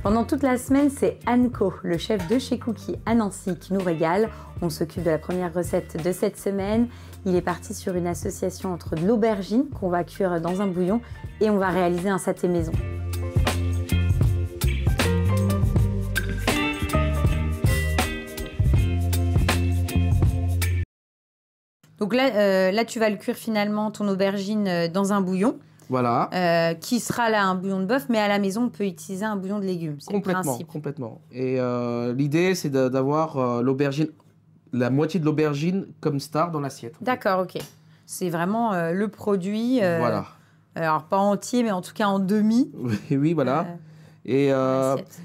Pendant toute la semaine, c'est Anne-Co, le chef de chez Cookie à Nancy, qui nous régale. On s'occupe de la première recette de cette semaine. Il est parti sur une association entre de l'aubergine qu'on va cuire dans un bouillon et on va réaliser un saté maison. Donc là, tu vas le cuire finalement, ton aubergine, dans un bouillon. Voilà. Qui sera là un bouillon de bœuf, mais à la maison, on peut utiliser un bouillon de légumes. Complètement, complètement. Et l'idée, c'est d'avoir l'aubergine, la moitié de l'aubergine comme star dans l'assiette. D'accord, ok. C'est vraiment le produit. Voilà. Alors, pas entier, mais en tout cas en demi. Oui, voilà. Et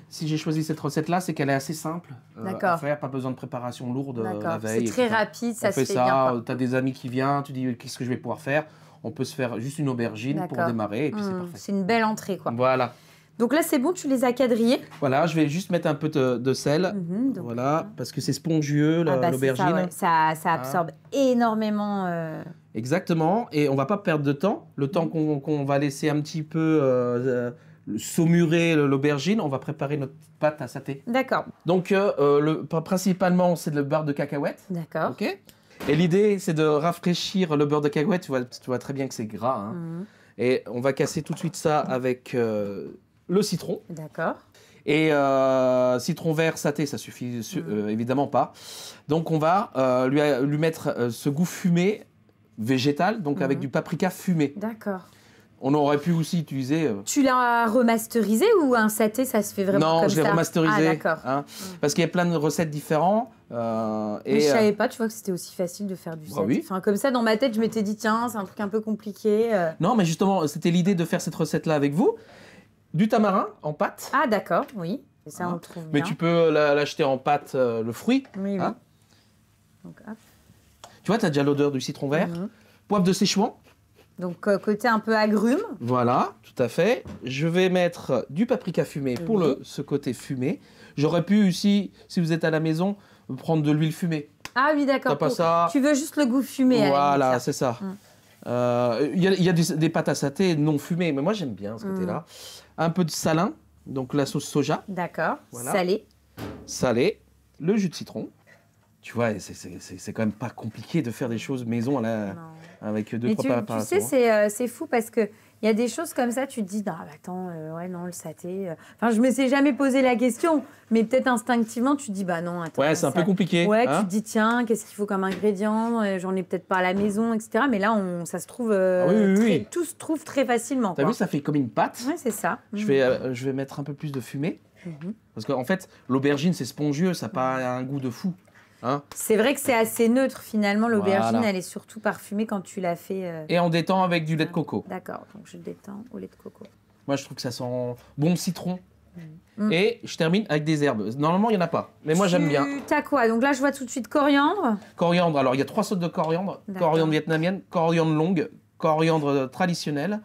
si j'ai choisi cette recette-là, c'est qu'elle est assez simple à faire, pas besoin de préparation lourde la veille. C'est très rapide, ça se fait bien. Tu as des amis qui viennent, tu dis qu'est-ce que je vais pouvoir faire. On peut se faire juste une aubergine pour démarrer et puis c'est parfait. C'est une belle entrée, quoi. Voilà. Donc là, c'est bon, tu les as quadrillés. Voilà, je vais juste mettre un peu de sel. Voilà, parce que c'est spongieux, l'aubergine. Ça absorbe énormément. Exactement, et on va pas perdre de temps. Le temps qu'on va laisser un petit peu saumurer l'aubergine, on va préparer notre pâte à saté. D'accord. Donc, principalement, c'est le beurre de cacahuète. D'accord. Ok. Et l'idée, c'est de rafraîchir le beurre de cacahuète. Tu vois très bien que c'est gras. Hein. Et on va casser tout de suite ça avec le citron. D'accord. Et citron vert saté, ça suffit évidemment pas. Donc, on va lui mettre ce goût fumé végétal, donc avec du paprika fumé. D'accord. On aurait pu aussi utiliser... Tu l'as remasterisé ou un saté, ça se fait vraiment comme ça? Non, je l'ai remasterisé. Ah, d'accord. Hein, parce qu'il y a plein de recettes différentes. Mais je savais pas, tu vois, que c'était aussi facile de faire du saté. Oui. Enfin, comme ça, dans ma tête, je m'étais dit, tiens, c'est un truc un peu compliqué. Non, mais justement, c'était l'idée de faire cette recette-là avec vous. Du tamarin en pâte. Ah, d'accord, oui. Et ça, on le trouve bien. Mais tu peux l'acheter en pâte, le fruit. Oui, hein. Donc, hop. Tu vois, tu as déjà l'odeur du citron vert. Poivre de séchement. Donc, côté un peu agrume. Voilà, tout à fait. Je vais mettre du paprika fumé pour ce côté fumé. J'aurais pu aussi, si vous êtes à la maison, prendre de l'huile fumée. Ah oui, d'accord. Ça. Tu veux juste le goût fumé. Voilà, c'est ça. Il y a des pâtes à saté non fumées, mais moi j'aime bien ce côté-là. Un peu de salin, donc la sauce soja. D'accord, voilà. Salé. Le jus de citron. Tu vois, c'est quand même pas compliqué de faire des choses maison avec deux, trois préparations. Tu sais, c'est fou parce qu'il y a des choses comme ça, tu te dis, ah, bah, attends, ouais, non, le saté. Enfin, je ne me suis jamais posé la question, mais peut-être instinctivement, tu te dis, bah non, attends. Ouais, c'est un peu compliqué. Ouais, tu te dis, tiens, qu'est-ce qu'il faut comme ingrédient? J'en ai peut-être pas à la maison, etc. Mais là, ça se trouve, tout se trouve très facilement. T'as vu, ça fait comme une pâte. Ouais, c'est ça. Je vais mettre un peu plus de fumée. Parce qu'en fait, l'aubergine, c'est spongieux, ça n'a pas un goût de fou. Hein, c'est vrai que c'est assez neutre finalement, l'aubergine, elle est surtout parfumée quand tu l'as fait. Et on détend avec du lait de coco. D'accord, donc je détends au lait de coco. Moi je trouve que ça sent bon citron. Et je termine avec des herbes. Normalement il n'y en a pas, mais moi j'aime bien. T'as quoi? Donc là je vois tout de suite coriandre. Coriandre, alors il y a 3 sortes de coriandre. Coriandre vietnamienne, coriandre longue, coriandre traditionnelle.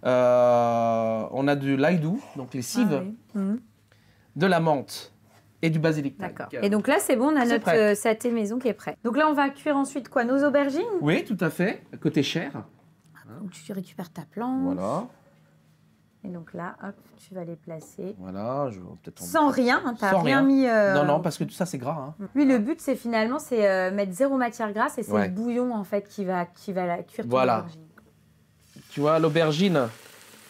On a de l'ail doux, donc les cives, de la menthe. Et du basilic. D'accord. Et donc là, c'est bon, on a notre saté maison qui est prêt. Donc là, on va cuire ensuite quoi? Nos aubergines? Oui, tout à fait. Côté chair. Donc tu récupères ta planche. Voilà. Et donc là, hop, tu vas les placer. Voilà. Sans rien, hein, t'as rien mis... Non, parce que tout ça, c'est gras. Hein. Oui, le but, c'est finalement, c'est mettre 0 matière grasse et c'est le bouillon, en fait, qui va la cuire ton aubergine. Tu vois, l'aubergine,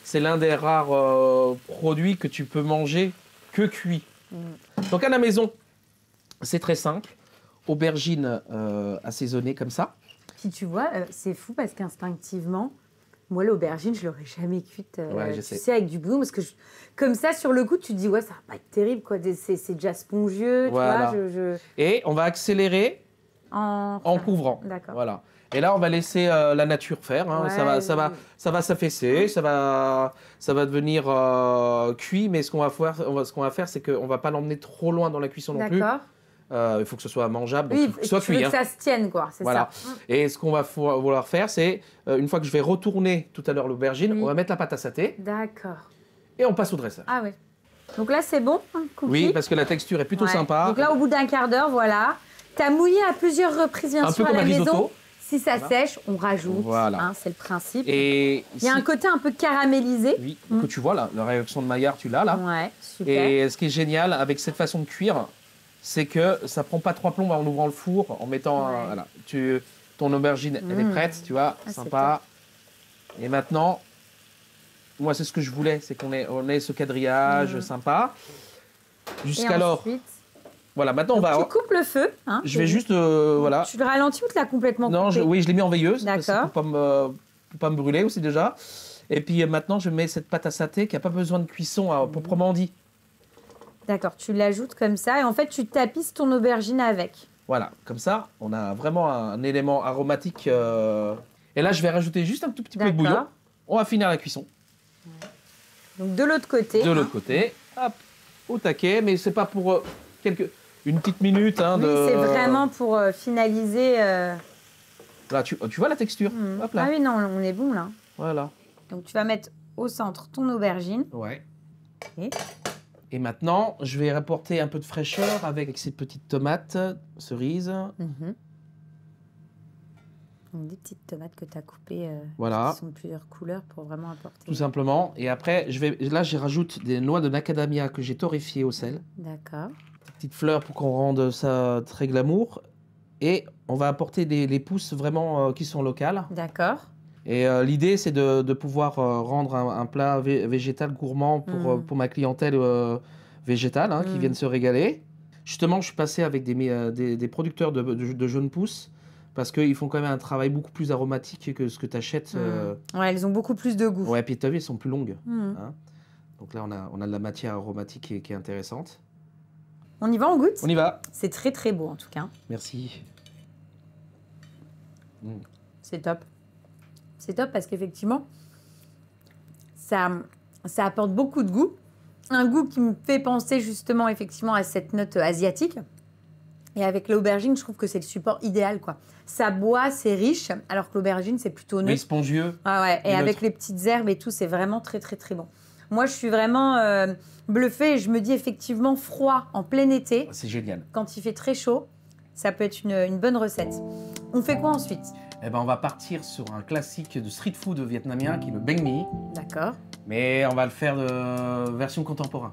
c'est l'un des rares produits que tu peux manger que cuit. Donc à la maison, c'est très simple. Aubergine assaisonnée comme ça. Puis tu vois, c'est fou parce qu'instinctivement, moi l'aubergine, je l'aurais jamais cuite. Tu sais, avec du bouillon, parce que comme ça, sur le coup, tu te dis ouais, ça va pas être terrible, quoi. C'est déjà spongieux. Voilà. Tu vois, Et on va accélérer en couvrant. D'accord. Voilà. Et là, on va laisser la nature faire. Hein. Ça va s'affaisser, ça va devenir cuit. Mais ce qu'on va faire, c'est qu'on va pas l'emmener trop loin dans la cuisson non plus. Il faut que ce soit mangeable, donc il faut que ce soit cuit. Que ça se tienne, quoi. C'est ça. Et ce qu'on va vouloir faire, c'est une fois que je vais retourner tout à l'heure l'aubergine, on va mettre la pâte à saté. D'accord. Et on passe au dressage. Ah oui. Donc là, c'est bon, Cookie? Oui, parce que la texture est plutôt sympa. Donc là, au bout d'un quart d'heure, voilà. Tu as mouillé à plusieurs reprises, bien sûr, à la maison. Si ça sèche, on rajoute. Voilà. Hein, c'est le principe. Et il y a un côté un peu caramélisé. Oui, que tu vois là, la réaction de Maillard, tu l'as là. Ouais, super. Et ce qui est génial avec cette façon de cuire, c'est que ça prend pas 3 plombs en ouvrant le four, en mettant voilà, ton aubergine, elle est prête, tu vois, sympa. Et maintenant, moi c'est ce que je voulais, c'est qu'on ait ce quadrillage sympa. Jusqu'alors, voilà, maintenant on va. Tu coupes le feu. Hein, je vais juste, voilà. Tu le ralentis ou tu l'as complètement coupé? Non, oui, je l'ai mis en veilleuse. D'accord. Pour pas me brûler aussi déjà. Et puis maintenant, je mets cette pâte à saté qui n'a pas besoin de cuisson proprement dit. D'accord, tu l'ajoutes comme ça et en fait, tu tapisses ton aubergine avec. Voilà, comme ça, on a vraiment un élément aromatique. Et là, je vais rajouter juste un tout petit peu de bouillon. On va finir la cuisson. Donc de l'autre côté. De l'autre côté, hop, au taquet, mais c'est pas pour une petite minute. Hein, oui, c'est vraiment pour finaliser. Là, tu vois la texture. Hop là. Ah oui, non, on est bon là. Voilà. Donc tu vas mettre au centre ton aubergine. Ouais. Et maintenant, je vais rapporter un peu de fraîcheur avec ces petites tomates cerises. Donc des petites tomates que tu as coupées, voilà. qui sont de plusieurs couleurs pour vraiment apporter. Tout simplement. Et après, là, je rajoute des noix de macadamia que j'ai torréfiées au sel. D'accord. Des petites fleurs pour qu'on rende ça très glamour. Et on va apporter les pousses vraiment qui sont locales. D'accord. Et l'idée, c'est de pouvoir rendre un plat végétal gourmand pour ma clientèle végétale qui viennent se régaler. Justement, je suis passé avec des producteurs de jeunes pousses parce qu'ils font quand même un travail beaucoup plus aromatique que ce que tu achètes. Ouais, elles ont beaucoup plus de goût. Ouais, puis tu as vu, elles sont plus longues. Hein. Donc là, on a de la matière aromatique qui est intéressante. On y va, on goûte? On y va. C'est très très beau en tout cas. Merci. C'est top. C'est top parce qu'effectivement, ça apporte beaucoup de goût. Un goût qui me fait penser justement effectivement à cette note asiatique. Et avec l'aubergine, je trouve que c'est le support idéal, quoi. Ça boit, c'est riche, alors que l'aubergine, c'est plutôt neutre. Oui, spongieux. Ah ouais, et avec les petites herbes et tout, c'est vraiment très, très, très bon. Moi, je suis vraiment bluffée et je me dis effectivement froid en plein été. C'est génial. Quand il fait très chaud, ça peut être une bonne recette. On fait quoi ensuite? Eh ben, on va partir sur un classique de street food vietnamien qui est le banh mi. D'accord. Mais on va le faire de version contemporaine.